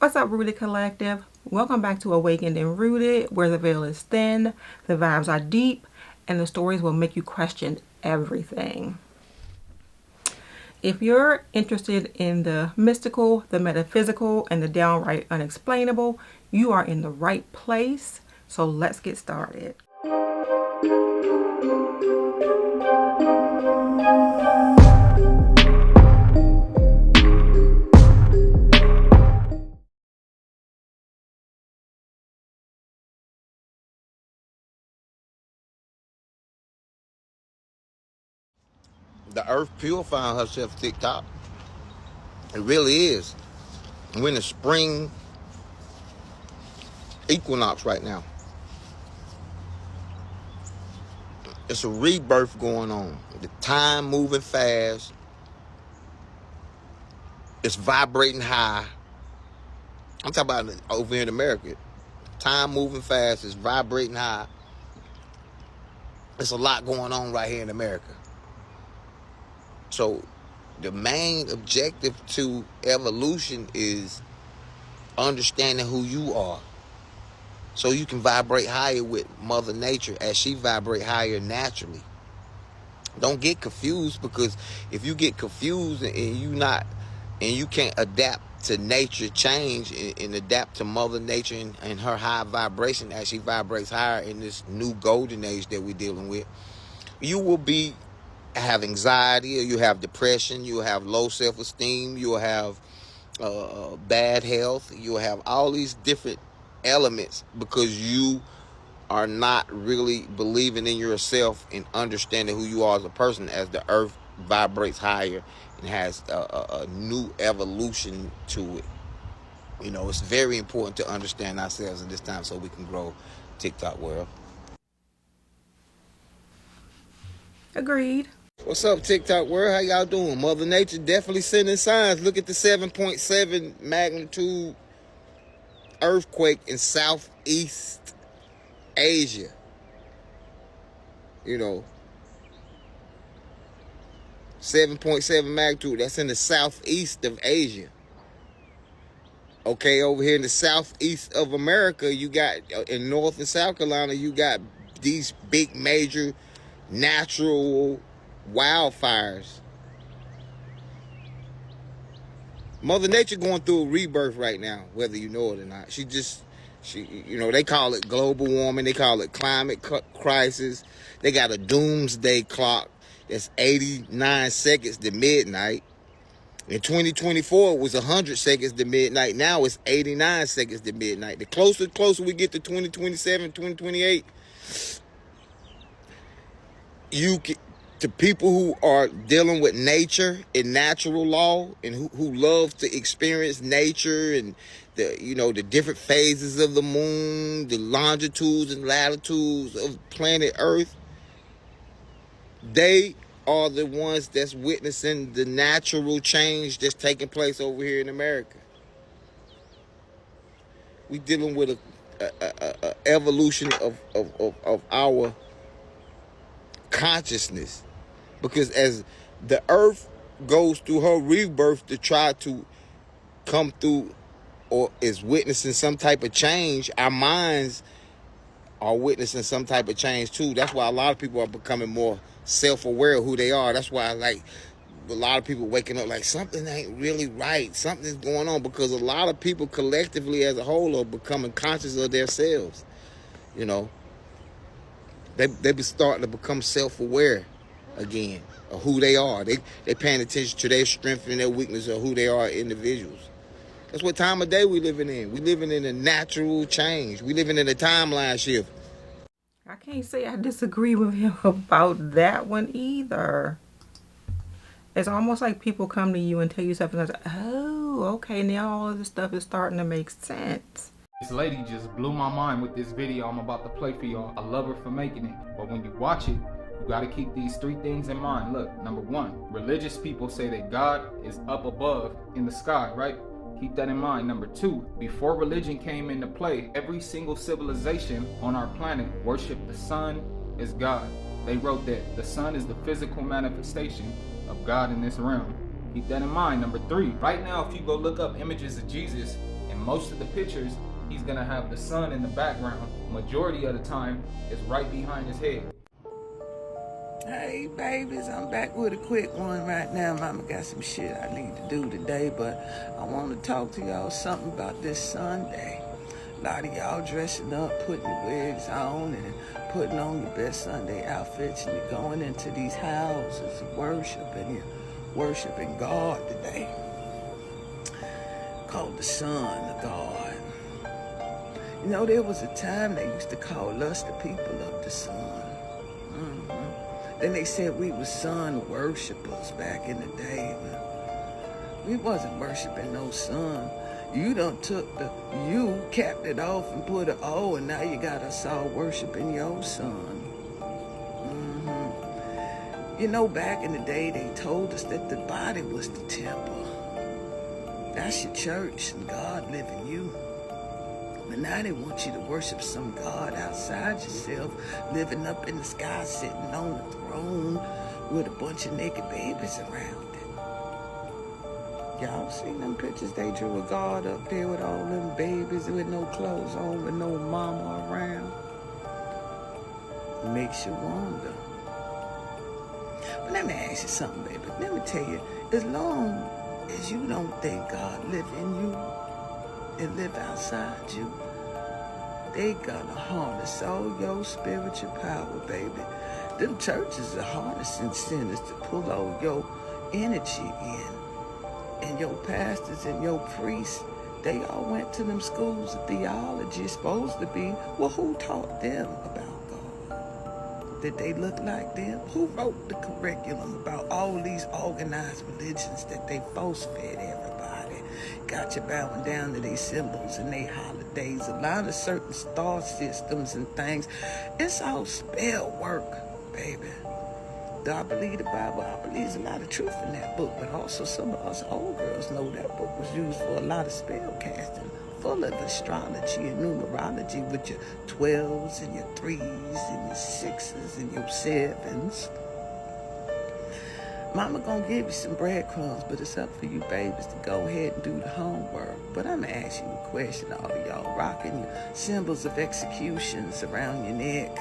What's up, Rooted Collective? Welcome back to Awakened and Rooted, where the veil is thin, the vibes are deep, and the stories will make you question everything. If you're interested in the mystical, the metaphysical, and the downright unexplainable, you are in the right place. So let's get started. The earth purifying herself, TikTok. It really is. We're in the spring equinox right now. It's a rebirth going on. The time moving fast. It's vibrating high. I'm talking about over here in America. Time moving fast. It's vibrating high. There's a lot going on right here in America. So the main objective to evolution is understanding who you are, so you can vibrate higher with Mother Nature as she vibrate higher naturally. Don't get confused, because if you get confused and you can't adapt to nature change and adapt to Mother Nature and her high vibration as she vibrates higher in this new golden age that we're dealing with, you will have anxiety, or you have depression, you'll have low self-esteem, you'll have bad health, you'll have all these different elements because you are not really believing in yourself and understanding who you are as a person, as the earth vibrates higher and has a new evolution to it. You know, it's very important to understand ourselves in this time so we can grow, TikTok world. Agreed. What's up, TikTok world? How y'all doing? Mother Nature definitely sending signs. Look at the 7.7 magnitude earthquake in Southeast Asia. You know, 7.7 magnitude. That's in the southeast of Asia. Okay, over here in the southeast of America, you got, in North and South Carolina, you got these big major natural wildfires. Mother Nature going through a rebirth right now, whether you know it or not. They call it global warming. They call it climate crisis. They got a doomsday clock that's 89 seconds to midnight. In 2024, it was 100 seconds to midnight. Now it's 89 seconds to midnight. The closer we get to 2027, 2028, to people who are dealing with nature and natural law, and who love to experience nature and the different phases of the moon, the longitudes and latitudes of planet Earth, they are the ones that's witnessing the natural change that's taking place over here in America. We dealing with a evolution of our consciousness. Because as the earth goes through her rebirth to try to come through, or is witnessing some type of change, our minds are witnessing some type of change too. That's why a lot of people are becoming more self-aware of who they are. That's why, like, a lot of people waking up like something ain't really right. Something's going on, because a lot of people collectively as a whole are becoming conscious of themselves. You know, they be starting to become self-aware again of who they are. They paying attention to their strength and their weakness of who they are individuals. That's what time of day we living in. We living in a natural change. We living in a timeline shift. I can't say I disagree with him about that one either. It's almost like people come to you and tell you something that's, oh, okay, now all of this stuff is starting to make sense. This lady just blew my mind with this video I'm about to play for y'all. I love her for making it. But when you watch it, you gotta keep these three things in mind. Look, number one, religious people say that God is up above in the sky, right? Keep that in mind. Number two, before religion came into play, every single civilization on our planet worshiped the sun as God. They wrote that the sun is the physical manifestation of God in this realm. Keep that in mind. Number three, right now, if you go look up images of Jesus in And most of the pictures, he's gonna have the sun in the background. Majority of the time, it's right behind his head. Hey babies, I'm back with a quick one right now. Mama got some shit I need to do today, but I want to talk to y'all something about this Sunday. A lot of y'all dressing up, putting your wigs on and putting on your best Sunday outfits, and you're going into these houses of worship and you're worshiping God today. Called the Son of God. You know, there was a time they used to call us the people of the sun. Then they said we were sun worshipers back in the day. But we wasn't worshiping no sun. You done took the you, capped it off and put an O, and now you got us all worshiping your son. You know, back in the day they told us that the body was the temple. That's your church and God live in you. But now they want you to worship some God outside yourself, living up in the sky, sitting on the throne with a bunch of naked babies around it. Y'all seen them pictures they drew of God up there with all them babies with no clothes on, with no mama around? Makes you wonder. But let me ask you something, baby. Let me tell you, as long as you don't think God live in you and live outside you, they gonna harness all your spiritual power, baby. Them churches are harnessing sinners to pull all your energy in. And your pastors and your priests, they all went to them schools of theology, supposed to be. Well, who taught them about God? Did they look like them? Who wrote the curriculum about all these organized religions that they force-fed everybody? Got you bowing down to these symbols and their holidays, a lot of certain star systems and things. It's all spell work, baby. Do I believe the Bible? I believe there's a lot of truth in that book, but also some of us old girls know that book was used for a lot of spell casting, full of astrology and numerology with your 12s and your 3s and your 6s and your 7s. Mama gonna give you some breadcrumbs, but it's up for you babies to go ahead and do the homework. But I'm gonna ask you a question, all of y'all rocking your symbols of executions around your neck.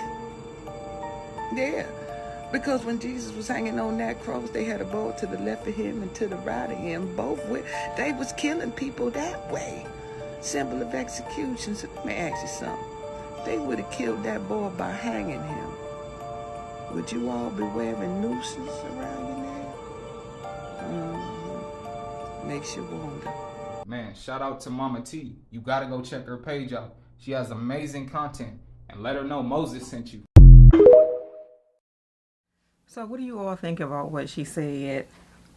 Yeah, because when Jesus was hanging on that cross, they had a bow to the left of him and to the right of him. Both with, they was killing people that way. Symbol of execution. So let me ask you something. They would have killed that boy by hanging him. Would you all be wearing nooses around your neck? Makes you wonder. Man, shout out to Mama T. You gotta go check her page out. She has amazing content. And let her know Moses sent you. So what do you all think about what she said?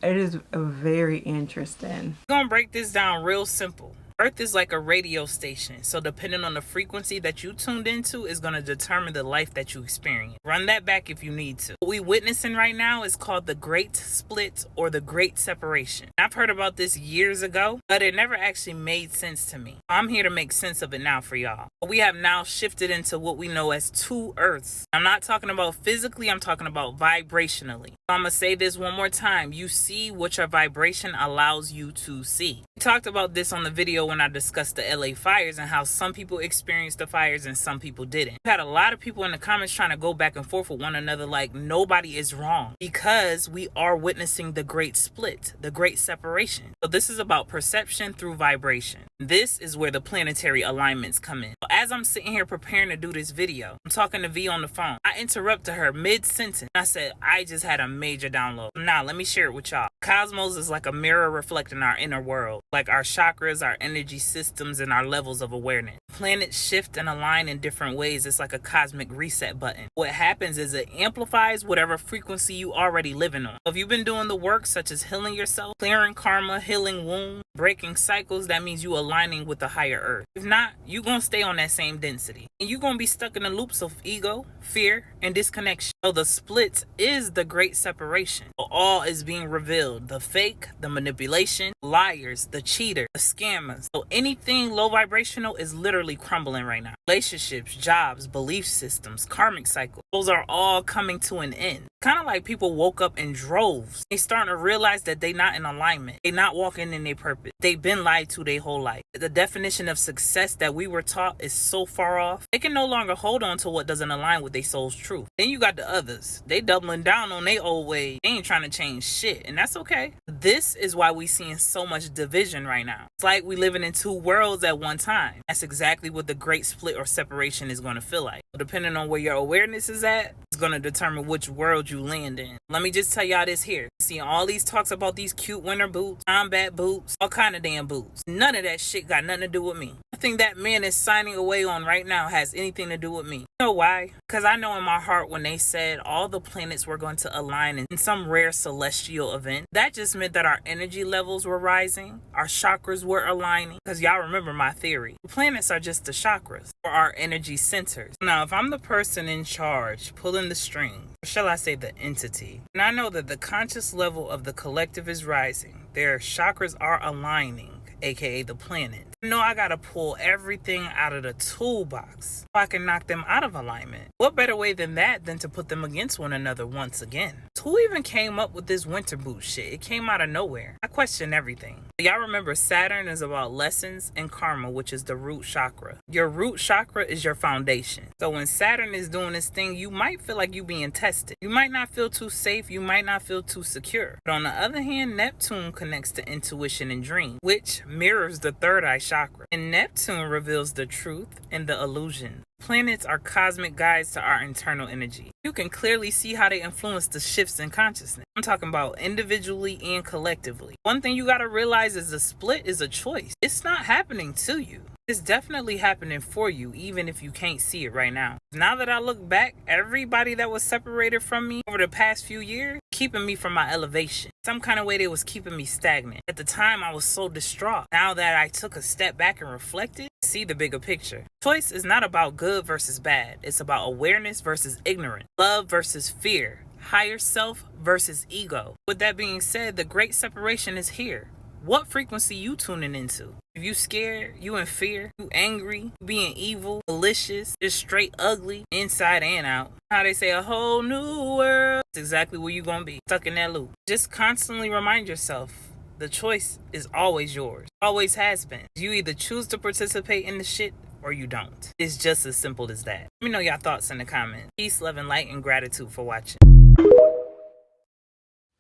It is very interesting. I'm gonna break this down real simple. Earth is like a radio station, so depending on the frequency that you tuned into is going to determine the life that you experience. Run that back if you need to. What we witnessing right now is called the Great Split or the Great Separation. I've heard about this years ago, but it never actually made sense to me. I'm here to make sense of it now for y'all. We have now shifted into what we know as two Earths. I'm not talking about physically, I'm talking about vibrationally. I'm going to say this one more time. You see what your vibration allows you to see. We talked about this on the video when I discussed the LA fires and how some people experienced the fires and some people didn't. We had a lot of people in the comments trying to go back and forth with one another like nobody is wrong because we are witnessing the great split, the great separation. So this is about perception through vibration. This is where the planetary alignments come in. As I'm sitting here preparing to do this video, I'm talking to V on the phone. I interrupted her mid-sentence. I said, I just had a major download. Now, let me share it with y'all. Cosmos is like a mirror reflecting our inner world, like our chakras, our energy systems, and our levels of awareness. Planets shift and align in different ways. It's like a cosmic reset button. What happens is it amplifies whatever frequency you already living on. If you've been doing the work such as healing yourself, clearing karma, healing wounds, breaking cycles, that means you aligning with the higher earth. If not, you're going to stay on that same density. And you're going to be stuck in the loops of ego, fear, and disconnection. So the split is the great separation. All is being revealed. The fake, the manipulation, liars, the cheater, the scammers. So anything low vibrational is literally crumbling right now. Relationships, jobs, belief systems, karmic cycles, those are all coming to an end. Kind of like people woke up in droves. They starting to realize that they not in alignment. They not walking in their purpose. They been lied to their whole life. The definition of success that we were taught is so far off. They can no longer hold on to what doesn't align with their soul's truth. Then you got the others. They doubling down on their old ways. They ain't trying to change shit, and that's okay. This is why we seeing so much division right now. It's like we living in two worlds at one time. That's exactly what the great split or separation is going to feel like. Depending on where your awareness is at, it's going to determine which world you land in. Let me just tell y'all this here. See all these talks about these cute winter boots, combat boots, all kind of damn boots. None of that shit got nothing to do with me. Nothing that man is signing away on right now has anything to do with me. You know why? Because I know in my heart when they said all the planets were going to align in some rare celestial event, that just meant that our energy levels were rising, our chakras were aligning. Because y'all remember my theory. The planets are just the chakras, or our energy centers. Now, if I'm the person in charge, pulling the strings, or shall I say the entity, and I know that the conscious level of the collective is rising, their chakras are aligning, aka the planet. No, I gotta pull everything out of the toolbox so I can knock them out of alignment. What better way than that than to put them against one another once again? Who even came up with this winter boot shit? It came out of nowhere. I question everything. Y'all remember Saturn is about lessons and karma, which is the root chakra. Your root chakra is your foundation. So when Saturn is doing this thing, you might feel like you being tested. You might not feel too safe. You might not feel too secure. But on the other hand, Neptune connects to intuition and dream, which mirrors the third eye chakra. And Neptune reveals the truth and the illusion. Planets are cosmic guides to our internal energy. You can clearly see how they influence the shifts in consciousness. I'm talking about individually and collectively. One thing you gotta realize is the split is a choice. It's not happening to you. It's definitely happening for you, even if you can't see it right now. Now that I look back, everybody that was separated from me over the past few years, keeping me from my elevation. Some kind of way they was keeping me stagnant. At the time, I was so distraught. Now that I took a step back and reflected, see the bigger picture. Choice is not about good versus bad. It's about awareness versus ignorance, love versus fear, higher self versus ego. With that being said, the great separation is here. What frequency you tuning into? If you scared, you in fear, you angry, you being evil, malicious, just straight ugly, inside and out. How they say a whole new world. That's exactly where you gonna be, stuck in that loop. Just constantly remind yourself, the choice is always yours. Always has been. You either choose to participate in the shit or you don't. It's just as simple as that. Let me know your thoughts in the comments. Peace, love, and light, and gratitude for watching.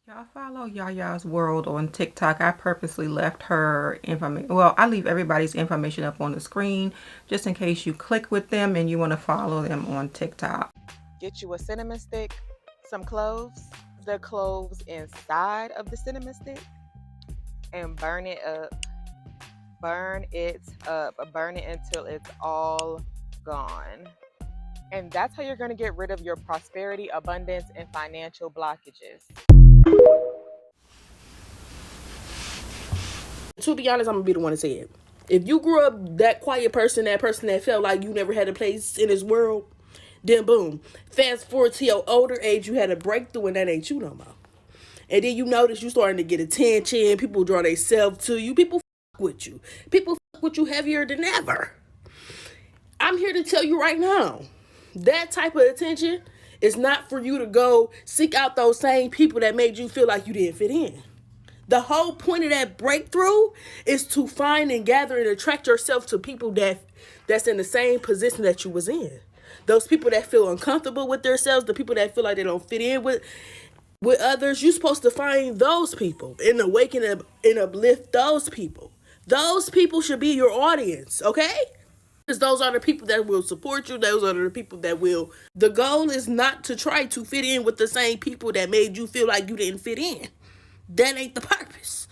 Y'all follow Yaya's World on TikTok. I purposely left her information. Well, I leave everybody's information up on the screen just in case you click with them and you want to follow them on TikTok. Get you a cinnamon stick, some cloves, the cloves inside of the cinnamon stick, and burn it up. Burn it up. Burn it until it's all gone. And that's how you're going to get rid of your prosperity, abundance, and financial blockages. To be honest, I'm gonna be the one to say it. If you grew up that quiet person, that person that felt like you never had a place in this world, then boom, fast forward to your older age, you had a breakthrough and that ain't you no more. And then you notice you starting to get attention, people draw themselves to you, people fuck with you. People fuck with you heavier than ever. I'm here to tell you right now, that type of attention is not for you to go seek out those same people that made you feel like you didn't fit in. The whole point of that breakthrough is to find and gather and attract yourself to people that's in the same position that you was in. Those people that feel uncomfortable with themselves, the people that feel like they don't fit in with others. You're supposed to find those people and awaken and uplift those people. Those people should be your audience, okay? Because those are the people that will support you. Those are the people that will. The goal is not to try to fit in with the same people that made you feel like you didn't fit in. That ain't the purpose.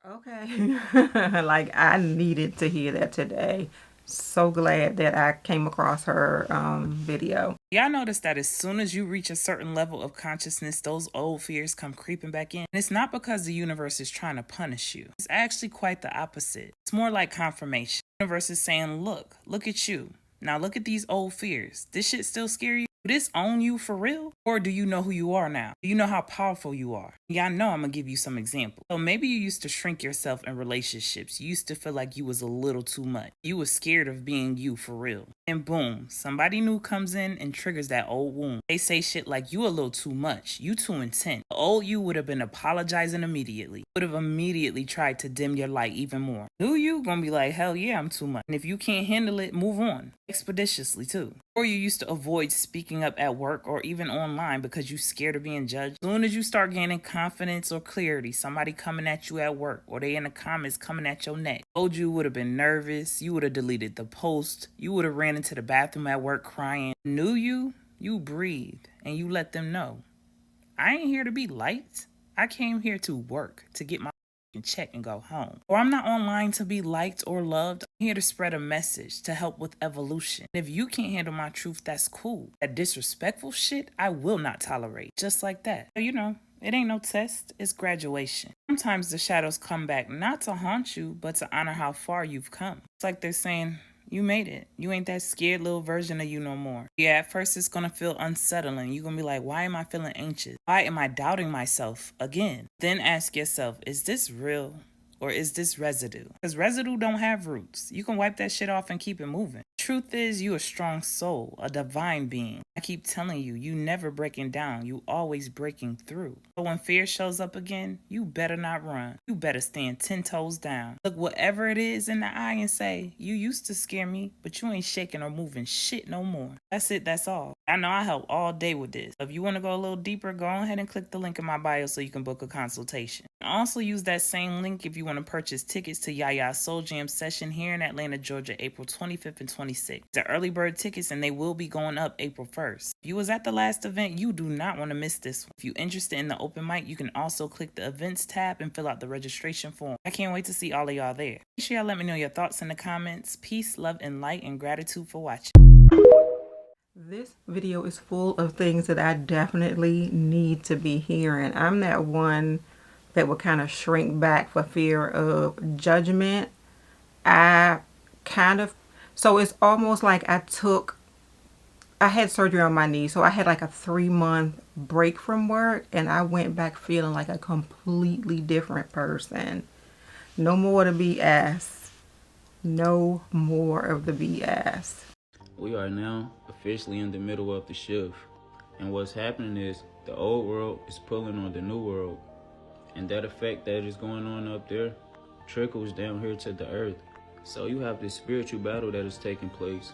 Okay. Like, I needed to hear that today. So glad that I came across her video. Y'all notice that as soon as you reach a certain level of consciousness, those old fears come creeping back in. And it's not because the universe is trying to punish you. It's actually quite the opposite. It's more like confirmation. The universe is saying, look at you. Now look at these old fears. This shit still scare you? this own you for real? Or do you know who you are now? Do you know how powerful you are? Yeah, I know I'm gonna give you some examples. So maybe you used to shrink yourself in relationships. You used to feel like you was a little too much. You was scared of being you for real. And boom, somebody new comes in and triggers that old wound. They say shit like, you a little too much. You too intense. The old you would have been apologizing immediately. Would have immediately tried to dim your light even more. New you gonna be like, hell yeah, I'm too much. And if you can't handle it, move on. Expeditiously too. Or you used to avoid speaking up at work or even online because you scared of being judged. As soon as you start gaining confidence or clarity, somebody coming at you at work or they in the comments coming at your neck. Old you would have been nervous. You would have deleted the post. You would have ran into the bathroom at work crying. New you breathed and you let them know, I ain't here to be liked. I came here to work, to get my check and go home. Or I'm not online to be liked or loved. I'm here to spread a message to help with evolution. If you can't handle my truth, that's cool. That disrespectful shit, I will not tolerate. Just like that. You know, it ain't no test, it's graduation. Sometimes the shadows come back not to haunt you, but to honor how far you've come. It's like they're saying, you made it. You ain't that scared little version of you no more. Yeah, at first it's gonna feel unsettling. You're gonna be like, why am I feeling anxious? Why am I doubting myself again? Then ask yourself, is this real or is this residue? Because residue don't have roots. You can wipe that shit off and keep it moving. Truth is, you a strong soul, a divine being. I keep telling you, you never breaking down. You always breaking through. But when fear shows up again, you better not run. You better stand 10 toes down. Look whatever it is in the eye and say, you used to scare me, but you ain't shaking or moving shit no more. That's it, that's all. I know I help all day with this. If you want to go a little deeper, go ahead and click the link in my bio so you can book a consultation. Also use that same link if you want to purchase tickets to Yaya's Soul Jam session here in Atlanta, Georgia, April 25th and 26th. They're early bird tickets and they will be going up April 1st. If you was at the last event, you do not want to miss this one. If you're interested in the open mic, you can also click the events tab and fill out the registration form. I can't wait to see all of y'all there. Make sure y'all let me know your thoughts in the comments. Peace, love, and light, and gratitude for watching. This video is full of things that I definitely need to be hearing. I'm that one that will kind of shrink back for fear of judgment. So it's almost like I had surgery on my knee, so I had like a 3-month break from work, and I went back feeling like a completely different person. No more to BS. No more of the BS. We are now officially in the middle of the shift, and what's happening is the old world is pulling on the new world, and that effect that is going on up there trickles down here to the earth. So you have this spiritual battle that is taking place.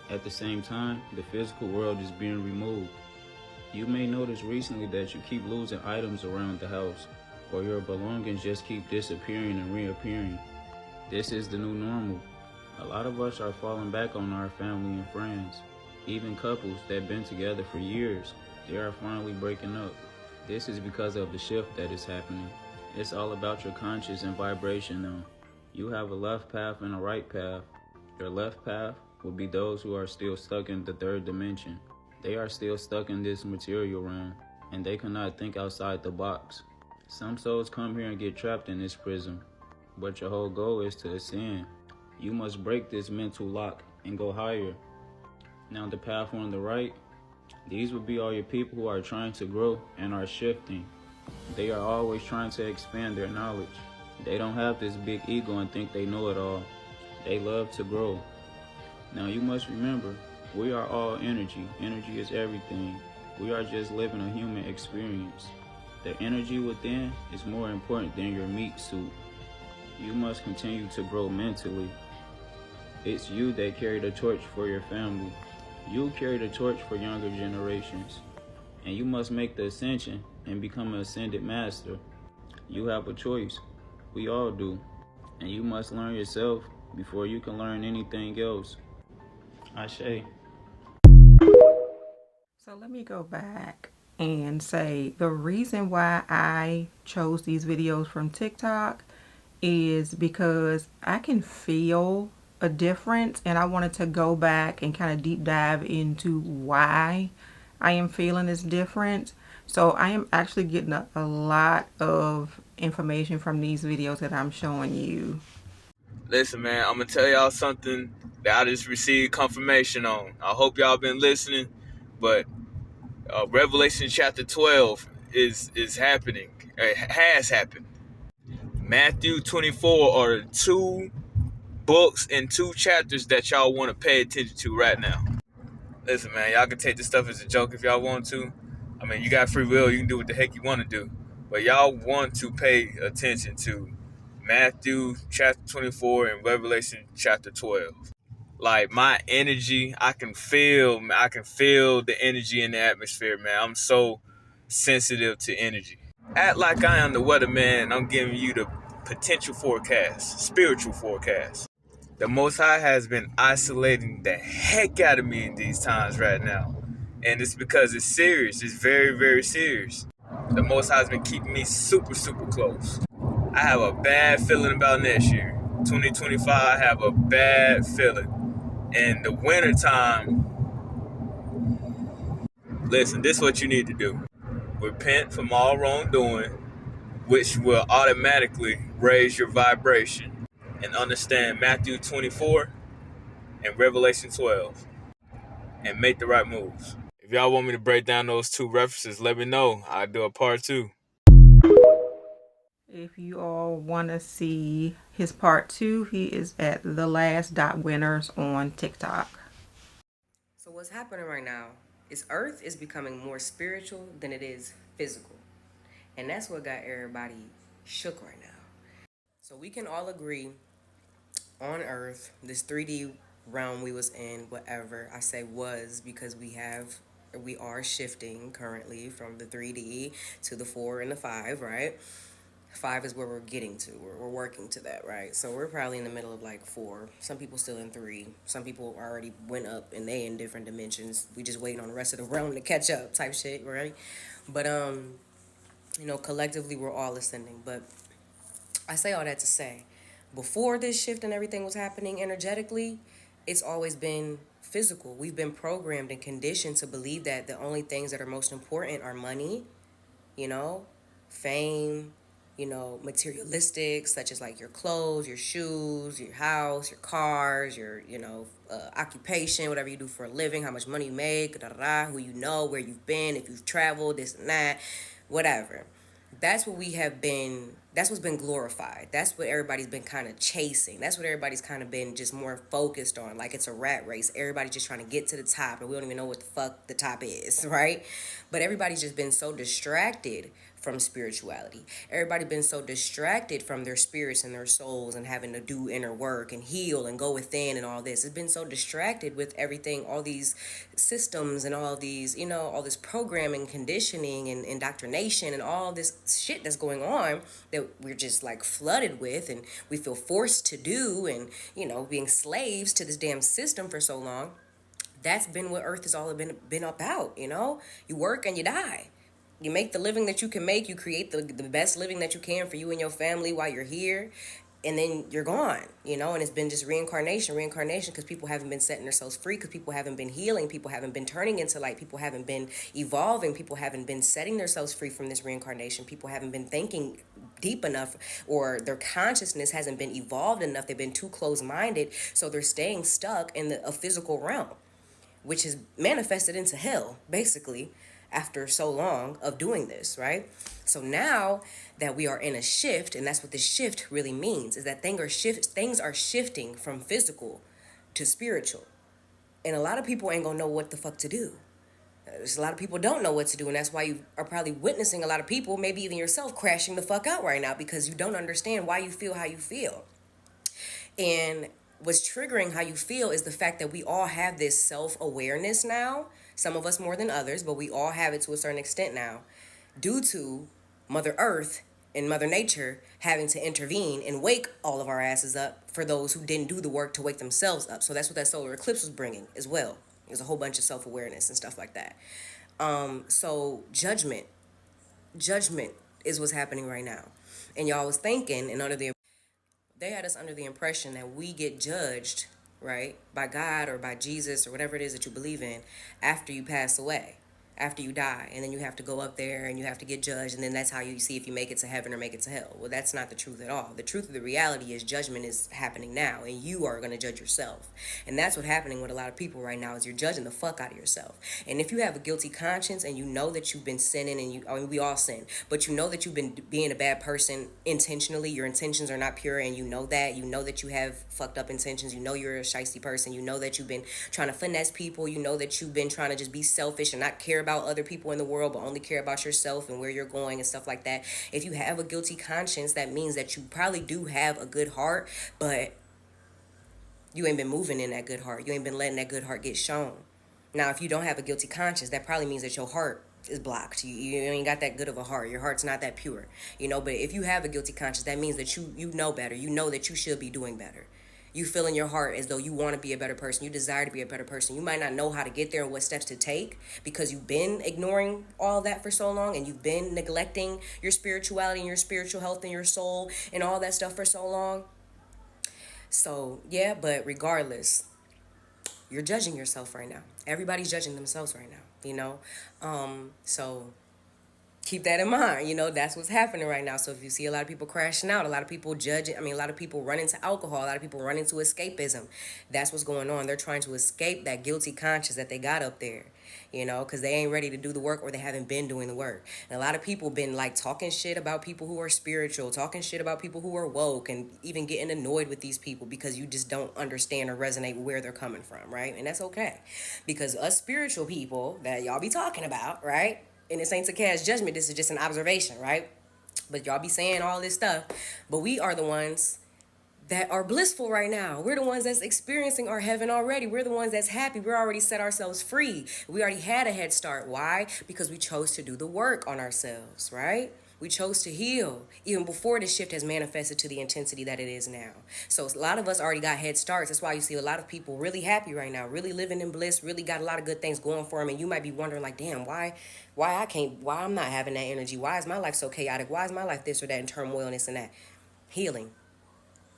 At the same time, the physical world is being removed. You may notice recently that you keep losing items around the house, or your belongings just keep disappearing and reappearing. This is the new normal. A lot of us are falling back on our family and friends. Even couples that have been together for years, they are finally breaking up. This is because of the shift that is happening. It's all about your conscious and vibration now. You have a left path and a right path. Your left path will be those who are still stuck in the third dimension. They are still stuck in this material realm, and they cannot think outside the box. Some souls come here and get trapped in this prison, but your whole goal is to ascend. You must break this mental lock and go higher. Now the path on the right, these will be all your people who are trying to grow and are shifting. They are always trying to expand their knowledge. They don't have this big ego and think they know it all. They love to grow. Now you must remember, we are all energy. Energy is everything. We are just living a human experience. The energy within is more important than your meat suit. You must continue to grow mentally. It's you that carry the torch for your family. You carry the torch for younger generations. And you must make the ascension and become an ascended master. You have a choice. We all do. And you must learn yourself before you can learn anything else. Ashe. So let me go back and say the reason why I chose these videos from TikTok is because I can feel a difference, and I wanted to go back and kind of deep dive into why I am feeling this difference. So I am actually getting a lot of information from these videos that I'm showing you. Listen, man, I'm gonna tell y'all something that I just received confirmation on. I hope y'all been listening, but Revelation chapter 12 is happening. It has happened. Matthew 24 are two books and two chapters that y'all want to pay attention to right now. Listen, man, y'all can take this stuff as a joke if y'all want to. I mean, you got free will. You can do what the heck you want to do. But y'all want to pay attention to Matthew chapter 24 and Revelation chapter 12. Like, my energy, I can feel the energy in the atmosphere, man. I'm so sensitive to energy. Act like I am the weatherman and I'm giving you the potential forecast, spiritual forecast. The Most High has been isolating the heck out of me in these times right now. And it's because it's serious. It's very, very serious. The Most High has been keeping me super, super close. I have a bad feeling about next year. 2025, I have a bad feeling. In the winter time, listen, this is what you need to do. Repent from all wrongdoing, which will automatically raise your vibration. And understand Matthew 24 and Revelation 12. And make the right moves. If y'all want me to break down those two references, let me know. I'll do a part 2. If you all want to see his part 2, he is at the last dot winners on TikTok. So what's happening right now is Earth is becoming more spiritual than it is physical. And that's what got everybody shook right now. So we can all agree on Earth, this 3D realm we was in, whatever I say was, because we are shifting currently from the 3D to the 4 and the 5, right? 5 is where we're getting to. We're working to that, right? So we're probably in the middle of like 4. Some people still in 3. Some people already went up and they in different dimensions. We just waiting on the rest of the realm to catch up type shit, right? But collectively we're all ascending. But I say all that to say, before this shift and everything was happening energetically, it's always been physical. We've been programmed and conditioned to believe that the only things that are most important are money, fame, materialistic, such as like your clothes, your shoes, your house, your cars, your, occupation, whatever you do for a living, how much money you make, who you know, where you've been, if you've traveled, this and that, whatever. That's what's been glorified. That's what everybody's been kind of chasing. That's what everybody's kind of been just more focused on. Like it's a rat race. Everybody's just trying to get to the top and we don't even know what the fuck the top is, right? But everybody's just been so distracted from spirituality. Everybody been so distracted from their spirits and their souls and having to do inner work and heal and go within and all this. It's been so distracted with everything, all these systems and all these, all this programming, conditioning and indoctrination and all this shit that's going on that we're just like flooded with and we feel forced to do and, being slaves to this damn system for so long. That's been what Earth has all been about, You work and you die. You make the living that you can make. You create the best living that you can for you and your family while you're here. And then you're gone, and it's been just reincarnation, because people haven't been setting themselves free, because people haven't been healing, people haven't been turning into light, people haven't been evolving, people haven't been setting themselves free from this reincarnation, people haven't been thinking deep enough, or their consciousness hasn't been evolved enough, they've been too close-minded, so they're staying stuck in a physical realm, which is manifested into hell, basically, after so long of doing this, right? So now that we are in a shift, and that's what this shift really means, is that things are shifting from physical to spiritual. And a lot of people ain't gonna know what the fuck to do. There's a lot of people don't know what to do, and that's why you are probably witnessing a lot of people, maybe even yourself, crashing the fuck out right now because you don't understand why you feel how you feel. And what's triggering how you feel is the fact that we all have this self-awareness now. Some of us more than others, but we all have it to a certain extent now, due to Mother Earth and Mother Nature having to intervene and wake all of our asses up for those who didn't do the work to wake themselves up. So that's what that solar eclipse was bringing as well. There's a whole bunch of self-awareness and stuff like that. So judgment is what's happening right now. And y'all was thinking, and they had us under the impression that we get judged, right, by God or by Jesus or whatever it is that you believe in after you pass away, after you die, and then you have to go up there and you have to get judged, and then that's how you see if you make it to heaven or make it to hell. Well, that's not the truth at all. The truth of the reality is judgment is happening now, and you are going to judge yourself. And that's what's happening with a lot of people right now, is you're judging the fuck out of yourself. And if you have a guilty conscience and you know that you've been sinning, and we all sin, but you know that you've been being a bad person intentionally, your intentions are not pure, and you know that you have fucked up intentions, you know you're a shiesty person, you know that you've been trying to finesse people, you know that you've been trying to just be selfish and not care about other people in the world, but only care about yourself and where you're going and stuff like that. If you have a guilty conscience, that means that you probably do have a good heart, but you ain't been moving in that good heart. You ain't been letting that good heart get shown. Now, if you don't have a guilty conscience, that probably means that your heart is blocked. You ain't got that good of a heart. Your heart's not that pure, but if you have a guilty conscience, that means that you know better. You know that you should be doing better. You feel in your heart as though you want to be a better person. You desire to be a better person. You might not know how to get there and what steps to take because you've been ignoring all that for so long, and you've been neglecting your spirituality and your spiritual health and your soul and all that stuff for so long. So, yeah, but regardless, you're judging yourself right now. Everybody's judging themselves right now, So keep that in mind. That's what's happening right now. So if you see a lot of people crashing out, a lot of people judging, a lot of people run into alcohol, a lot of people run into escapism. That's what's going on. They're trying to escape that guilty conscience that they got up there, because they ain't ready to do the work, or they haven't been doing the work. And a lot of people been talking shit about people who are spiritual, talking shit about people who are woke, and even getting annoyed with these people because you just don't understand or resonate with where they're coming from, right? And that's okay, because us spiritual people that y'all be talking about, right? And this ain't to cast judgment, this is just an observation, right? But y'all be saying all this stuff, but we are the ones that are blissful right now. We're the ones that's experiencing our heaven already. We're the ones that's happy. We're already set ourselves free. We already had a head start. Why? Because we chose to do the work on ourselves, right? We chose to heal even before the shift has manifested to the intensity that it is now. So a lot of us already got head starts. That's why you see a lot of people really happy right now, really living in bliss, really got a lot of good things going for them. And you might be wondering damn, why I'm not having that energy? Why is my life so chaotic? Why is my life this or that in turmoil and this and that? Healing.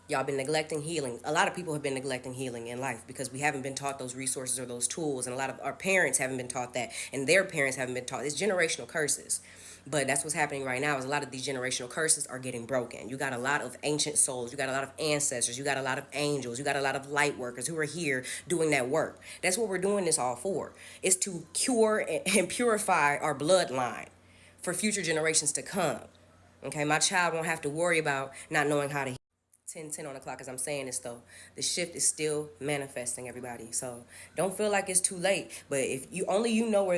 Y'all been neglecting healing. A lot of people have been neglecting healing in life because we haven't been taught those resources or those tools. And a lot of our parents haven't been taught that. And their parents haven't been taught. It's generational curses. But that's what's happening right now, is a lot of these generational curses are getting broken. You got a lot of ancient souls. You got a lot of ancestors. You got a lot of angels. You got a lot of light workers who are here doing that work. That's what we're doing this all for. It's to cure and purify our bloodline for future generations to come. Okay, my child won't have to worry about not knowing how to 10 on the clock as I'm saying this, though. The shift is still manifesting, everybody. So don't feel like it's too late. But if you only you know where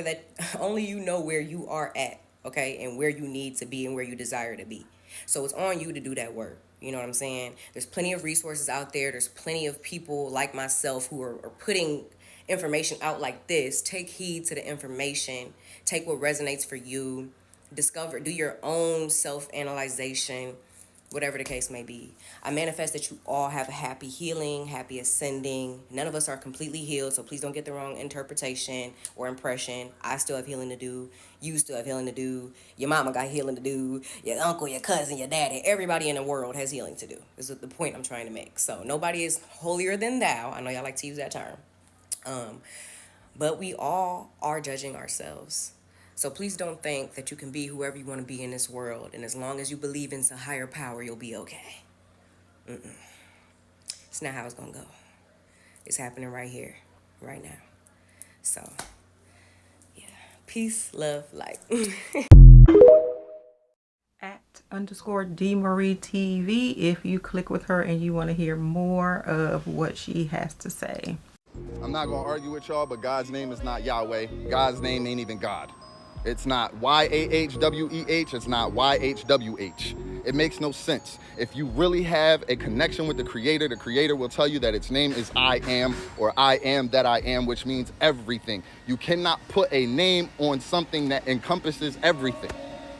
you are at, okay, and where you need to be and where you desire to be. So it's on you to do that work. You know what I'm saying? There's plenty of resources out there. There's plenty of people like myself who are putting information out like this. Take heed to the information. Take what resonates for you. Do your own self-analyzation, whatever the case may be. I manifest that you all have a happy healing, happy ascending. None of us are completely healed, so please don't get the wrong interpretation or impression. I still have healing to do. You still have healing to do. Your mama got healing to do. Your uncle, your cousin, your daddy, everybody in the world has healing to do. This is the point I'm trying to make. So nobody is holier than thou. I know y'all like to use that term. But we all are judging ourselves. So please don't think that you can be whoever you want to be in this world. And as long as you believe in some higher power, you'll be okay. It's not how it's going to go. It's happening right here, right now. So, yeah. Peace, love, light. @_DMarieTV if you click with her and you want to hear more of what she has to say. I'm not going to argue with y'all, but God's name is not Yahweh. God's name ain't even God. It's not YAHWEH, it's not YHWH. It makes no sense. If you really have a connection with the Creator will tell you that its name is I Am, or I Am that I am, which means everything. You cannot put a name on something that encompasses everything,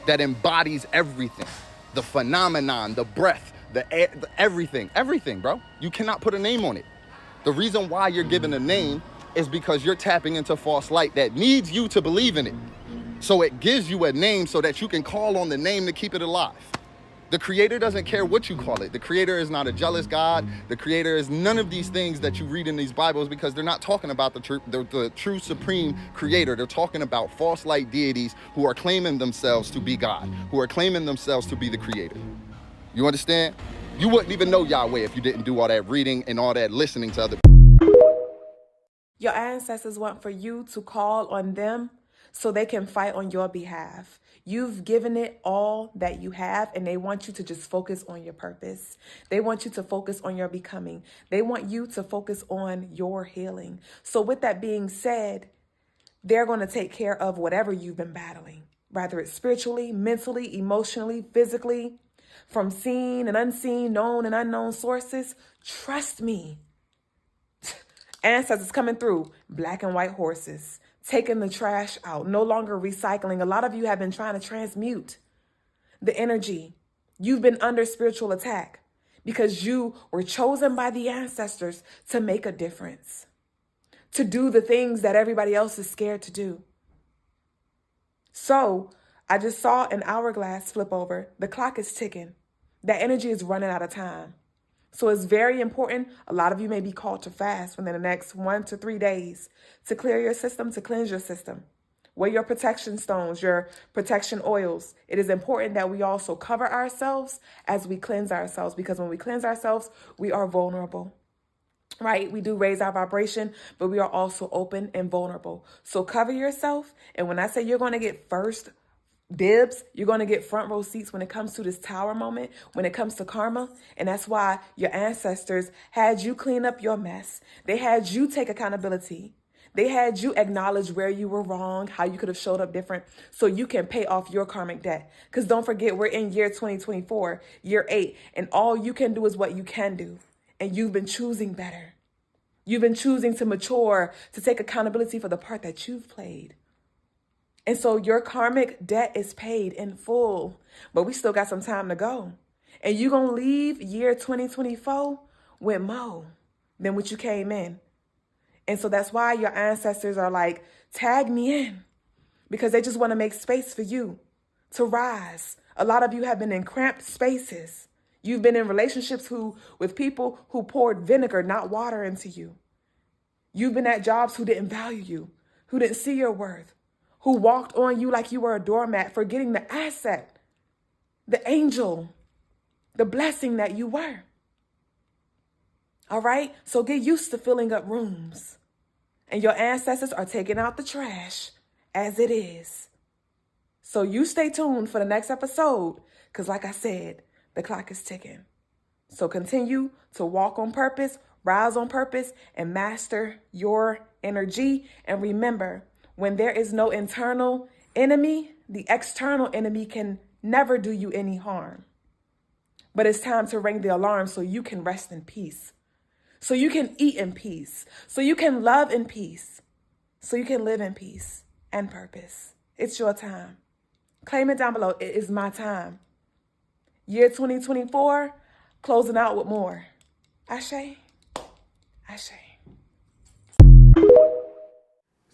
that embodies everything. The phenomenon, the breath, the air, everything, bro. You cannot put a name on it. The reason why you're given a name is because you're tapping into false light that needs you to believe in it. So it gives you a name so that you can call on the name to keep it alive. The Creator doesn't care what you call it. The Creator is not a jealous God. The Creator is none of these things that you read in these Bibles, because they're not talking about the true supreme Creator. They're talking about false light deities who are claiming themselves to be God, who are claiming themselves to be the Creator. You understand? You wouldn't even know Yahweh if you didn't do all that reading and all that listening to other. Your ancestors want for you to call on them so they can fight on your behalf. You've given it all that you have, and they want you to just focus on your purpose. They want you to focus on your becoming. They want you to focus on your healing. So with that being said, they're going to take care of whatever you've been battling, whether it's spiritually, mentally, emotionally, physically, from seen and unseen, known and unknown sources. Trust me. Ancestors coming through, black and white horses, taking the trash out, no longer recycling. A lot of you have been trying to transmute the energy. You've been under spiritual attack because you were chosen by the ancestors to make a difference, to do the things that everybody else is scared to do. So I just saw an hourglass flip over. The clock is ticking. That energy is running out of time. So it's very important. A lot of you may be called to fast within the next 1 to 3 days to clear your system, to cleanse your system. Wear your protection stones, your protection oils. It is important that we also cover ourselves as we cleanse ourselves, because when we cleanse ourselves, we are vulnerable, right? We do raise our vibration, but we are also open and vulnerable. So cover yourself. And when I say you're going to get first dibs, you're going to get front row seats when it comes to this tower moment, when it comes to karma. And that's why your ancestors had you clean up your mess. They had you take accountability. They had you acknowledge where you were wrong, how you could have showed up different, so you can pay off your karmic debt. Because don't forget, we're in year 2024, year 8, and all you can do is what you can do. And you've been choosing better. You've been choosing to mature, to take accountability for the part that you've played. And so your karmic debt is paid in full, but we still got some time to go. And you're going to leave year 2024 with more than what you came in. And so that's why your ancestors are like, tag me in, because they just want to make space for you to rise. A lot of you have been in cramped spaces. You've been in relationships with people who poured vinegar, not water, into you. You've been at jobs who didn't value you, who didn't see your worth, who walked on you like you were a doormat, forgetting the asset, the angel, the blessing that you were. All right? So get used to filling up rooms. And your ancestors are taking out the trash as it is. So you stay tuned for the next episode, because like I said, the clock is ticking. So continue to walk on purpose, rise on purpose, and master your energy. And remember, when there is no internal enemy, the external enemy can never do you any harm. But it's time to ring the alarm so you can rest in peace, so you can eat in peace, so you can love in peace, so you can live in peace and purpose. It's your time. Claim it down below. It is my time. Year 2024, closing out with more. Ashe. Ashe.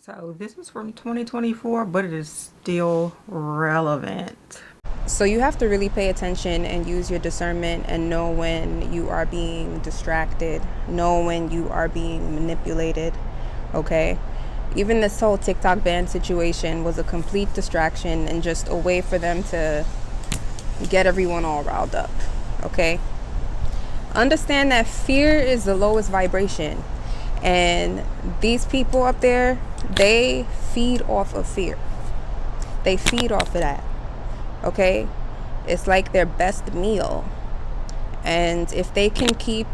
So this is from 2024, but it is still relevant. So you have to really pay attention and use your discernment and know when you are being distracted, know when you are being manipulated, okay? Even this whole TikTok ban situation was a complete distraction and just a way for them to get everyone all riled up, okay? Understand that fear is the lowest vibration. And these people up there, they feed off of fear. They feed off of that. Okay? It's like their best meal. And if they can keep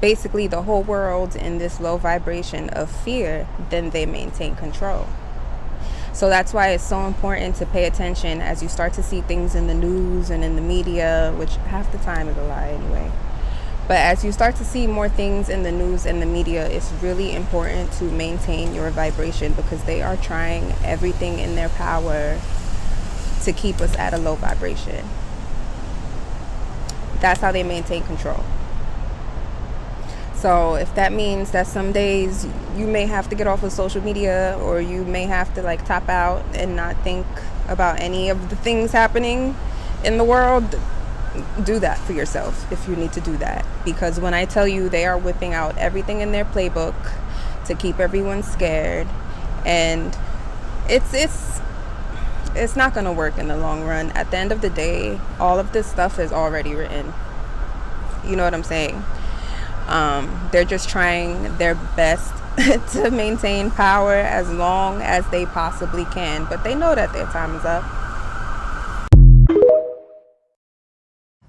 basically the whole world in this low vibration of fear, then they maintain control. So that's why it's so important to pay attention as you start to see things in the news and in the media, which half the time is a lie anyway. But as you start to see more things in the news and the media, it's really important to maintain your vibration, because they are trying everything in their power to keep us at a low vibration. That's how they maintain control. So if that means that some days you may have to get off of social media, or you may have to like top out and not think about any of the things happening, in the world, do that for yourself if you need to do that. Because when I tell you they are whipping out everything in their playbook to keep everyone scared, and it's not going to work in the long run. At the end of the day, all of this stuff is already written. You know what I'm saying? They're just trying their best to maintain power as long as they possibly can, but they know that their time is up.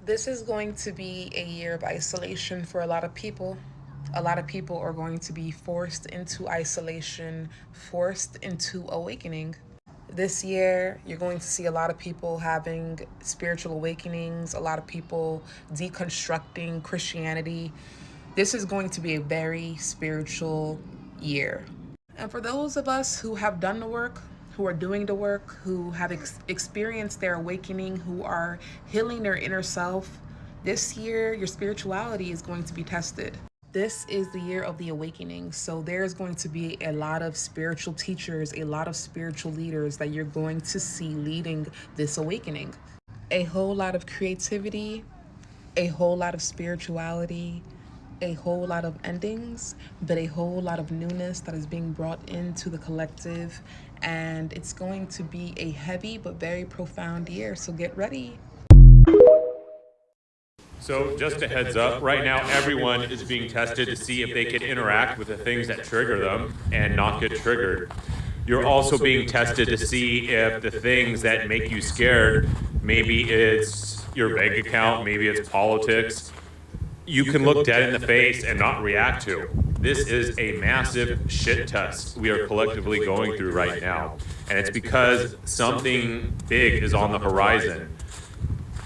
This is going to be a year of isolation for a lot of people. A lot of people are going to be forced into isolation, forced into awakening. This year, you're going to see a lot of people having spiritual awakenings, a lot of people deconstructing Christianity. This is going to be a very spiritual year. And for those of us who have done the work, who are doing the work, who have experienced their awakening, who are healing their inner self, this year your spirituality is going to be tested. This is the year of the awakening. So there's going to be a lot of spiritual teachers, a lot of spiritual leaders that you're going to see leading this awakening. A whole lot of creativity, a whole lot of spirituality, a whole lot of endings, but a whole lot of newness that is being brought into the collective. And it's going to be a heavy but very profound year. So get ready. So just a heads up, right now everyone is being tested to see if they can interact with the things that trigger them and not get triggered. You're also being tested to see if the things that make you scared, maybe it's your bank account, maybe it's politics, you can look dead in the face and not react to. This is a massive shit test we are collectively going through right now. And it's because something big is on the horizon.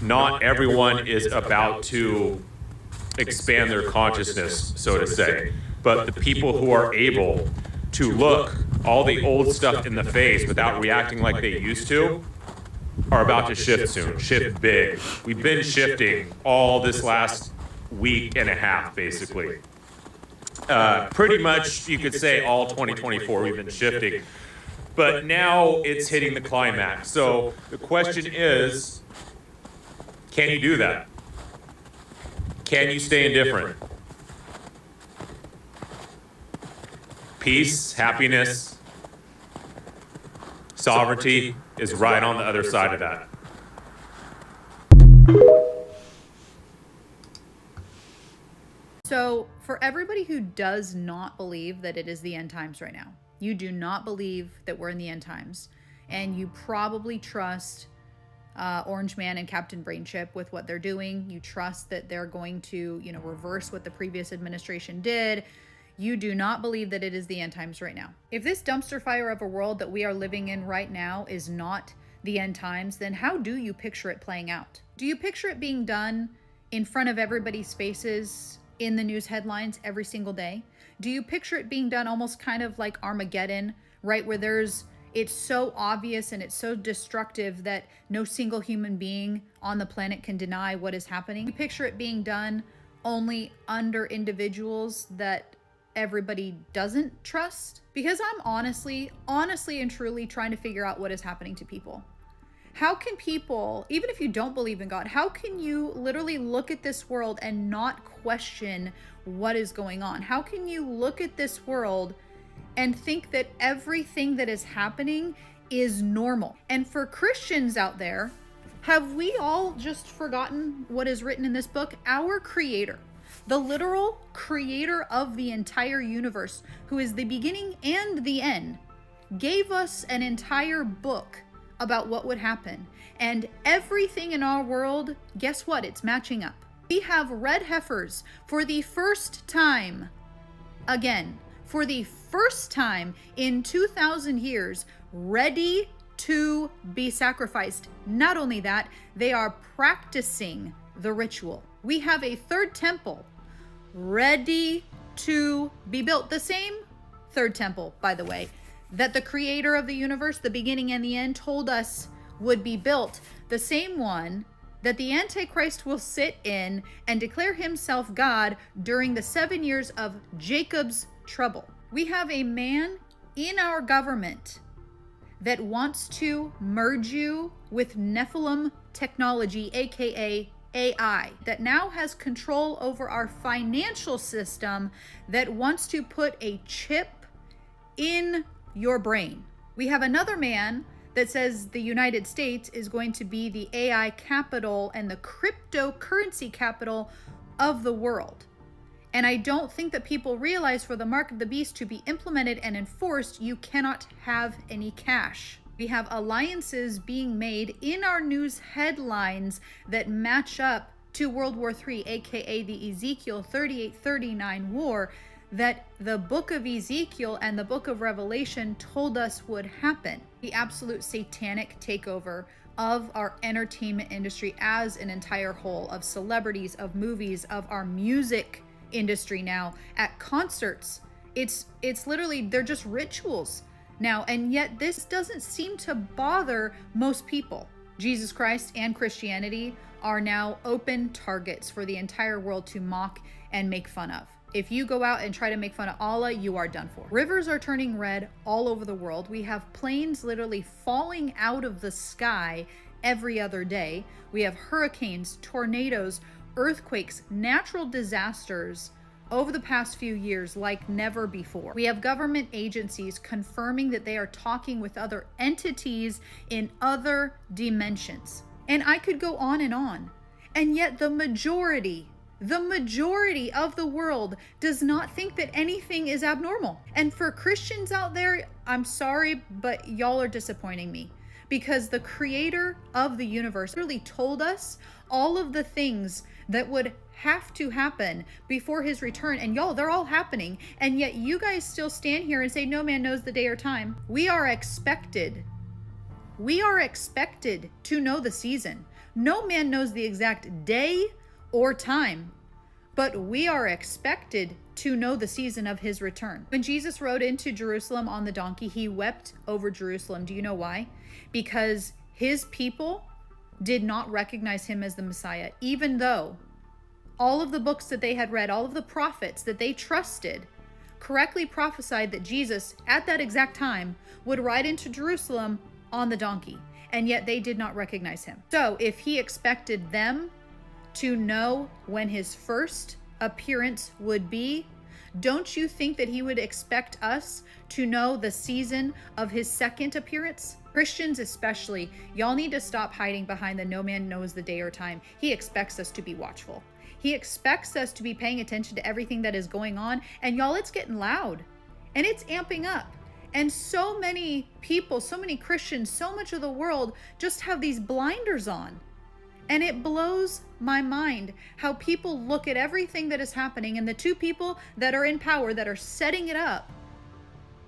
Not everyone is about to expand their consciousness, so to say. But the people who are able to look all the old stuff in the face without reacting like they used to are about to shift soon, shift big. We've been shifting all this last week and a half, basically. Pretty much, you could say all 2024 we've been shifting. But now it's hitting the climax. So the question is, can you do that? Can you stay indifferent? Peace, happiness, sovereignty is right on the other side of that. So, for everybody who does not believe that it is the end times right now, you do not believe that we're in the end times, and you probably trust Orange Man and Captain Brainchip with what they're doing. You trust that they're going to, reverse what the previous administration did. You do not believe that it is the end times right now. If this dumpster fire of a world that we are living in right now is not the end times, then how do you picture it playing out? Do you picture it being done in front of everybody's faces in the news headlines every single day? Do you picture it being done almost kind of like Armageddon, right? Where it's so obvious and it's so destructive that no single human being on the planet can deny what is happening. You picture it being done only under individuals that everybody doesn't trust? Because I'm honestly and truly trying to figure out what is happening to people. How can people, even if you don't believe in God, how can you literally look at this world and not question what is going on? How can you look at this world and think that everything that is happening is normal? And for Christians out there, have we all just forgotten what is written in this book? Our Creator, the literal creator of the entire universe, who is the beginning and the end, gave us an entire book about what would happen. And everything in our world, guess what? It's matching up. We have red heifers for the first time, again, for the first time in 2,000 years, ready to be sacrificed. Not only that, they are practicing the ritual. We have a third temple ready to be built. The same third temple, by the way, that the creator of the universe, the beginning and the end, told us would be built. The same one that the Antichrist will sit in and declare himself God during the 7 years of Jacob's trouble. We have a man in our government that wants to merge you with Nephilim technology, aka AI, that now has control over our financial system, that wants to put a chip in your brain. We have another man that says the United States is going to be the AI capital and the cryptocurrency capital of the world. And I don't think that people realize, for the mark of the beast to be implemented and enforced, you cannot have any cash. We have alliances being made in our news headlines that match up to World War III, aka the Ezekiel 38-39 war, that the book of Ezekiel and the book of Revelation told us would happen. The absolute satanic takeover of our entertainment industry as an entire whole, of celebrities, of movies, of our music industry now, at concerts. It's literally, they're just rituals now, and yet this doesn't seem to bother most people. Jesus Christ and Christianity are now open targets for the entire world to mock and make fun of. If you go out and try to make fun of Allah, you are done for. Rivers are turning red all over the world. We have planes literally falling out of the sky every other day. We have hurricanes, tornadoes, earthquakes, natural disasters over the past few years like never before. We have government agencies confirming that they are talking with other entities in other dimensions. And I could go on. And yet the majority of the world does not think that anything is abnormal. And for Christians out there, I'm sorry, but y'all are disappointing me, because the creator of the universe really told us all of the things that would have to happen before his return. And y'all, they're all happening. And yet you guys still stand here and say, no man knows the day or time. We are expected to know the season. No man knows the exact day or time, but we are expected to know the season of his return. When Jesus rode into Jerusalem on the donkey, he wept over Jerusalem. Do you know why? Because his people did not recognize him as the Messiah, even though all of the books that they had read, all of the prophets that they trusted, correctly prophesied that Jesus, at that exact time, would ride into Jerusalem on the donkey, and yet they did not recognize him. So if he expected them to know when his first appearance would be, don't you think that he would expect us to know the season of his second appearance? Christians especially, y'all need to stop hiding behind the no man knows the day or time. He expects us to be watchful. He expects us to be paying attention to everything that is going on. And y'all, it's getting loud and it's amping up. And so many people, so many Christians, so much of the world just have these blinders on. And it blows my mind how people look at everything that is happening, and the two people that are in power that are setting it up,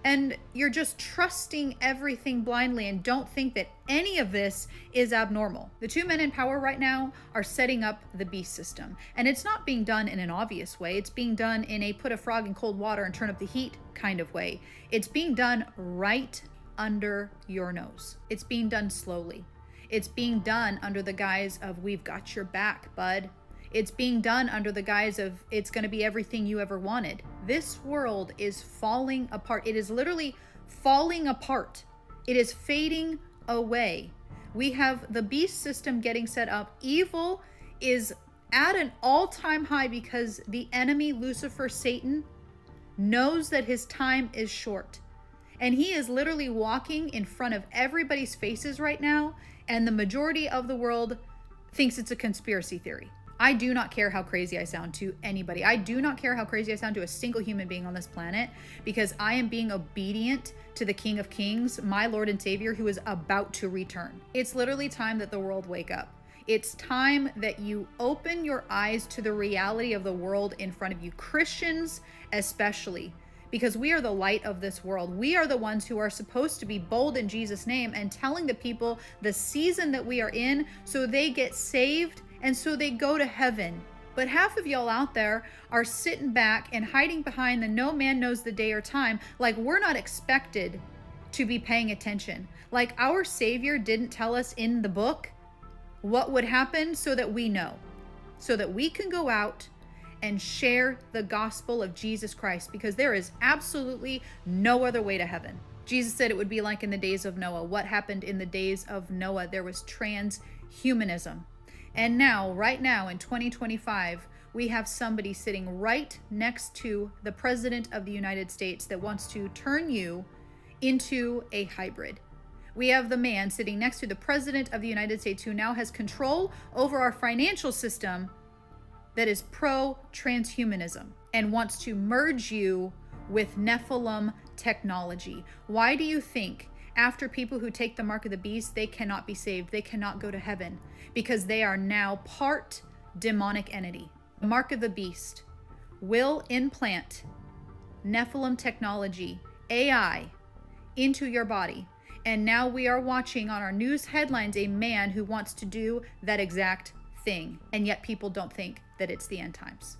and you're just trusting everything blindly and don't think that any of this is abnormal. The two men in power right now are setting up the beast system, and it's not being done in an obvious way. It's being done in a put a frog in cold water and turn up the heat kind of way. It's being done right under your nose. It's being done slowly. It's being done under the guise of, we've got your back, bud. It's being done under the guise of, it's going to be everything you ever wanted. This world is falling apart. It is literally falling apart. It is fading away. We have the beast system getting set up. Evil is at an all-time high because the enemy, Lucifer, Satan, knows that his time is short. And he is literally walking in front of everybody's faces right now. And the majority of the world thinks it's a conspiracy theory. I do not care how crazy I sound to anybody. I do not care how crazy I sound to a single human being on this planet, because I am being obedient to the King of Kings, my Lord and Savior, who is about to return. It's literally time that the world wake up. It's time that you open your eyes to the reality of the world in front of you, Christians especially. Because we are the light of this world. We are the ones who are supposed to be bold in Jesus' name and telling the people the season that we are in so they get saved and so they go to heaven. But half of y'all out there are sitting back and hiding behind the no man knows the day or time, like we're not expected to be paying attention. Like our Savior didn't tell us in the book what would happen so that we know, so that we can go out and share the gospel of Jesus Christ, because there is absolutely no other way to heaven. Jesus said it would be like in the days of Noah. What happened in the days of Noah? There was transhumanism. And now, right now in 2025, we have somebody sitting right next to the President of the United States that wants to turn you into a hybrid. We have the man sitting next to the President of the United States who now has control over our financial system that is pro-transhumanism and wants to merge you with Nephilim technology. Why do you think after people who take the mark of the beast, they cannot be saved? They cannot go to heaven because they are now part demonic entity. The mark of the beast will implant Nephilim technology, AI, into your body. And now we are watching on our news headlines a man who wants to do that exact thing. And yet people don't think that it's the end times.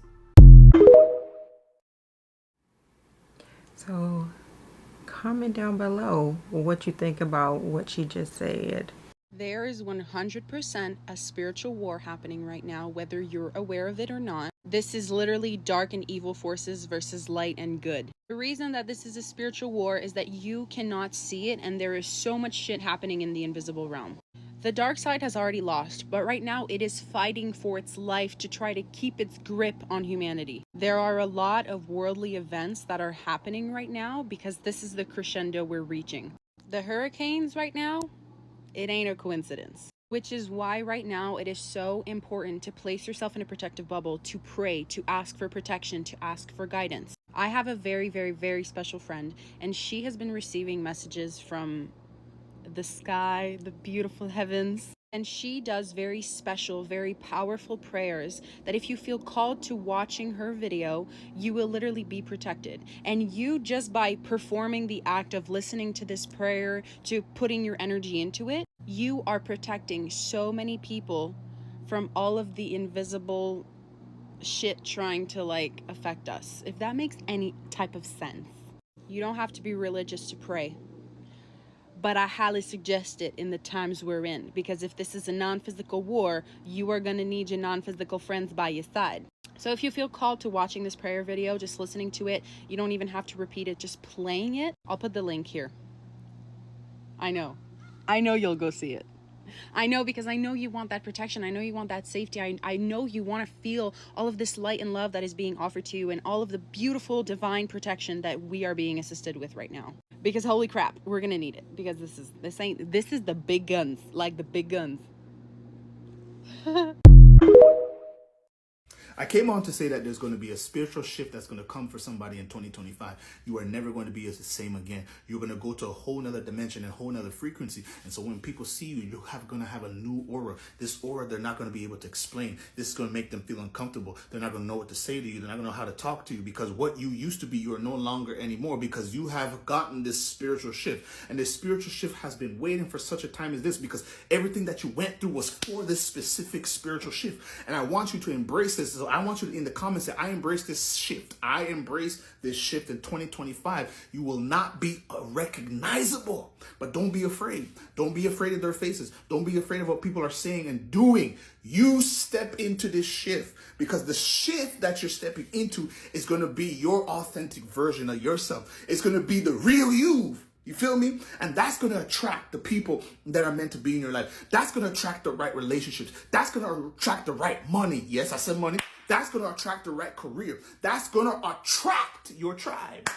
So comment down below what you think about what she just said. There is 100% a spiritual war happening right now, whether you're aware of it or not. This is literally dark and evil forces versus light and good. The reason that this is a spiritual war is that you cannot see it, and there is so much shit happening in the invisible realm. The dark side has already lost, but right now it is fighting for its life to try to keep its grip on humanity. There are a lot of worldly events that are happening right now because this is the crescendo we're reaching. The hurricanes right now, it ain't a coincidence. Which is why right now it is so important to place yourself in a protective bubble, to pray, to ask for protection, to ask for guidance. I have a very, very, very special friend, and she has been receiving messages from the sky, the beautiful heavens. And she does very special, very powerful prayers that if you feel called to watching her video, you will literally be protected. And you, just by performing the act of listening to this prayer, to putting your energy into it, you are protecting so many people from all of the invisible shit trying to like affect us. If that makes any type of sense. You don't have to be religious to pray. But I highly suggest it in the times we're in, because if this is a non-physical war, you are going to need your non-physical friends by your side. So if you feel called to watching this prayer video, just listening to it, you don't even have to repeat it, just playing it. I'll put the link here. I know you'll go see it. I know, because I know you want that protection. I know you want that safety. I know you want to feel all of this light and love that is being offered to you, and all of the beautiful divine protection that we are being assisted with right now. Because holy crap, we're gonna need it, because this is the big guns, like the big guns. I came on to say that there's going to be a spiritual shift that's going to come for somebody in 2025. You are never going to be the same again. You're going to go to a whole nother dimension and a whole nother frequency. And so when people see you, you're going to have a new aura. This aura, they're not going to be able to explain. This is going to make them feel uncomfortable. They're not going to know what to say to you. They're not going to know how to talk to you, because what you used to be, you are no longer anymore, because you have gotten this spiritual shift. And this spiritual shift has been waiting for such a time as this, because everything that you went through was for this specific spiritual shift. And I want you to embrace this. So I want you to, in the comments, say, I embrace this shift. I embrace this shift in 2025. You will not be recognizable, but don't be afraid. Don't be afraid of their faces. Don't be afraid of what people are saying and doing. You step into this shift, because the shift that you're stepping into is going to be your authentic version of yourself. It's going to be the real you. You feel me? And that's going to attract the people that are meant to be in your life. That's going to attract the right relationships. That's going to attract the right money. Yes, I said money. That's going to attract the right career. That's going to attract your tribe.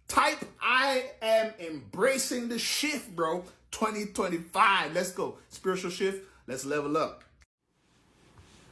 Type, I am embracing the shift, bro. 2025. Let's go. Spiritual shift. Let's level up.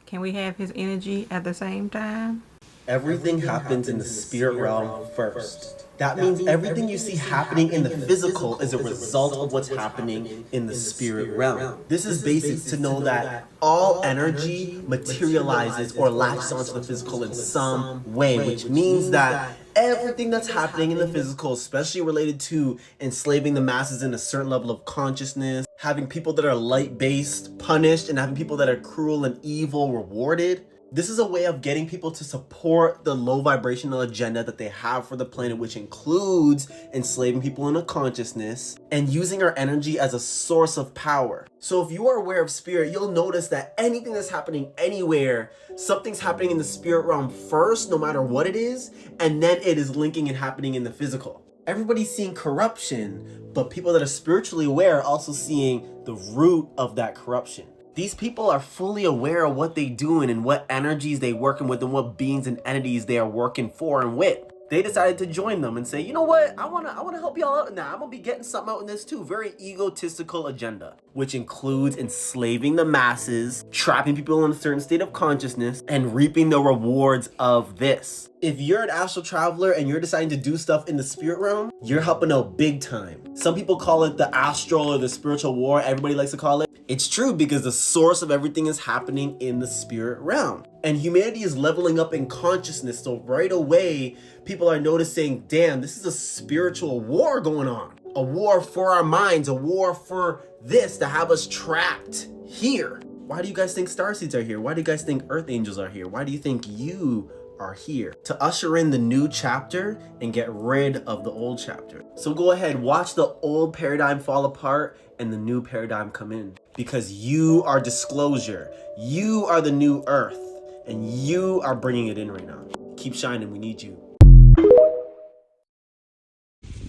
Can we have his energy at the same time? Everything happens in the spirit realm first. That means everything you see happening in the physical is a result of what's happening in the spirit realm. This is basic to know that all energy materializes or latches onto the physical in some way, which means that everything that's happening in the physical, especially related to enslaving the masses in a certain level of consciousness, having people that are light-based punished, and having people that are cruel and evil rewarded, this is a way of getting people to support the low vibrational agenda that they have for the planet, which includes enslaving people in a consciousness and using our energy as a source of power. So if you are aware of spirit, you'll notice that anything that's happening anywhere, something's happening in the spirit realm first, no matter what it is, and then it is linking and happening in the physical. Everybody's seeing corruption, but people that are spiritually aware are also seeing the root of that corruption. These people are fully aware of what they're doing and what energies they're working with and what beings and entities they are working for and with. They decided to join them and say, you know what, I wanna help y'all out in that. I'm gonna be getting something out in this too. Very egotistical agenda, which includes enslaving the masses, trapping people in a certain state of consciousness, and reaping the rewards of this. If you're an astral traveler and you're deciding to do stuff in the spirit realm, you're helping out big time. Some people call it the astral or the spiritual war. Everybody likes to call it. It's true because the source of everything is happening in the spirit realm. And humanity is leveling up in consciousness. So right away, people are noticing, damn, this is a spiritual war going on. A war for our minds, a war for this, to have us trapped here. Why do you guys think starseeds are here? Why do you guys think earth angels are here? Why do you think you are here? To usher in the new chapter and get rid of the old chapter. So go ahead, watch the old paradigm fall apart and the new paradigm come in. Because you are disclosure. You are the new earth. And you are bringing it in right now. Keep shining, we need you.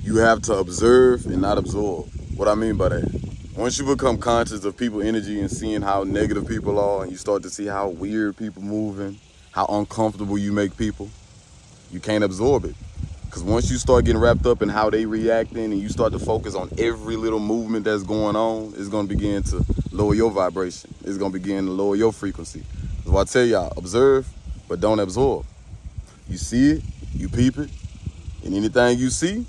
You have to observe and not absorb. What I mean by that, once you become conscious of people energy and seeing how negative people are, and you start to see how weird people moving, how uncomfortable you make people, you can't absorb it. Because once you start getting wrapped up in how they reacting and you start to focus on every little movement that's going on, it's going to begin to lower your vibration. It's going to begin to lower your frequency. That's why I tell y'all, observe, but don't absorb. You see it, you peep it, and anything you see,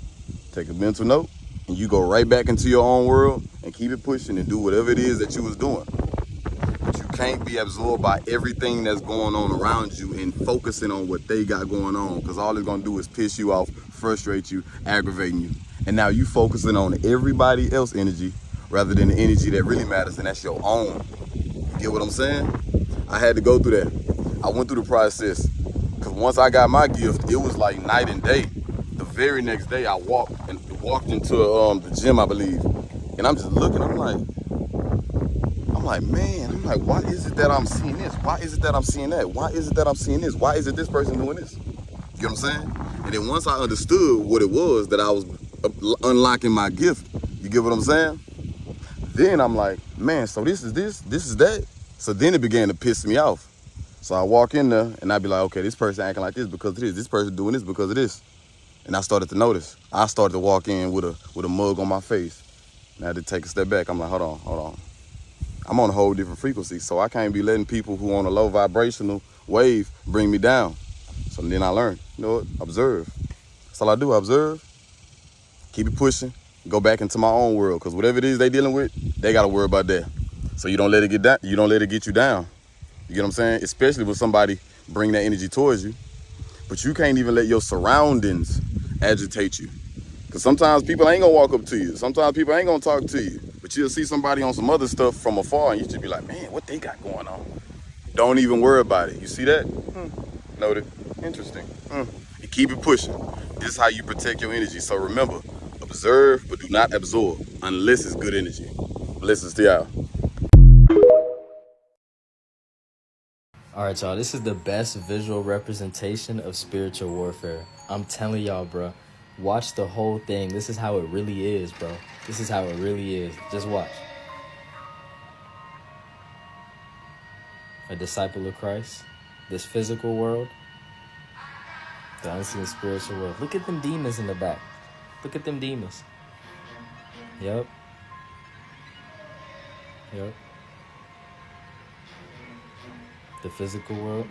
take a mental note, and you go right back into your own world and keep it pushing and do whatever it is that you was doing. But you can't be absorbed by everything that's going on around you and focusing on what they got going on, because all it's gonna do is piss you off, frustrate you, aggravating you. And now you focusing on everybody else's energy rather than the energy that really matters, and that's your own. You get what I'm saying? I had to go through that. I went through the process, because once I got my gift, it was like night and day. The very next day I walked into the gym, I believe, and I'm just looking, I'm like, man, why is it that I'm seeing this? Why is it that I'm seeing that? Why is it that I'm seeing this? Why is it this person doing this? You know what I'm saying? And then once I understood what it was that I was unlocking my gift, you get what I'm saying? Then I'm like, man, so this is that. So then it began to piss me off. So I walk in there and I'd be like, okay, this person acting like this because of this. This person doing this because of this. And I started to notice. I started to walk in with a mug on my face. And I had to take a step back. I'm like, hold on. I'm on a whole different frequency, so I can't be letting people who on a low vibrational wave bring me down. So then I learned, you know what, observe. That's all I do, I observe, keep it pushing, go back into my own world, because whatever it is they dealing with, they got to worry about that. So you don't let it get down, you don't let it get you down. You get what I'm saying? Especially when somebody bring that energy towards you. But you can't even let your surroundings agitate you. Because sometimes people ain't gonna walk up to you. Sometimes people ain't gonna talk to you. But you'll see somebody on some other stuff from afar and you should be like, man, what they got going on? Don't even worry about it. You see that? Noted. Interesting. You keep it pushing. This is how you protect your energy. So remember, observe, but do not absorb unless it's good energy. Blessings to y'all. Alright, y'all, this is the best visual representation of spiritual warfare. I'm telling y'all, bro. Watch the whole thing. This is how it really is, bro. This is how it really is. Just watch. A disciple of Christ. This physical world. The unseen spiritual world. Look at them demons in the back. Look at them demons. Yep. The physical world.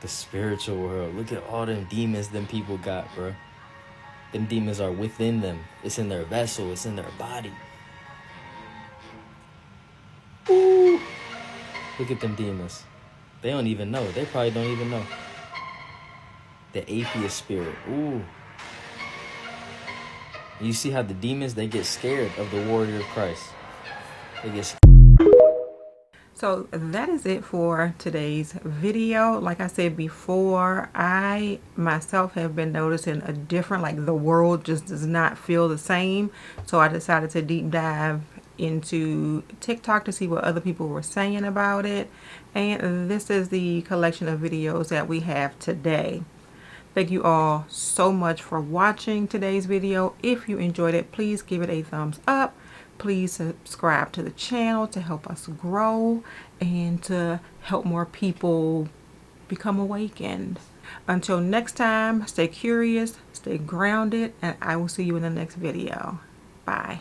The spiritual world. Look at all them demons them people got, bro. Them demons are within them. It's in their vessel. It's in their body. Ooh. Look at them demons. They don't even know. They probably don't even know. The atheist spirit. Ooh. You see how the demons, they get scared of the warrior of Christ. They get scared. So that is it for today's video. Like I said before, I myself have been noticing a different, like the world just does not feel the same. So I decided to deep dive into TikTok to see what other people were saying about it. And this is the collection of videos that we have today. Thank you all so much for watching today's video. If you enjoyed it, please give it a thumbs up. Please subscribe to the channel to help us grow and to help more people become awakened. Until next time, stay curious, stay grounded, and I will see you in the next video. Bye.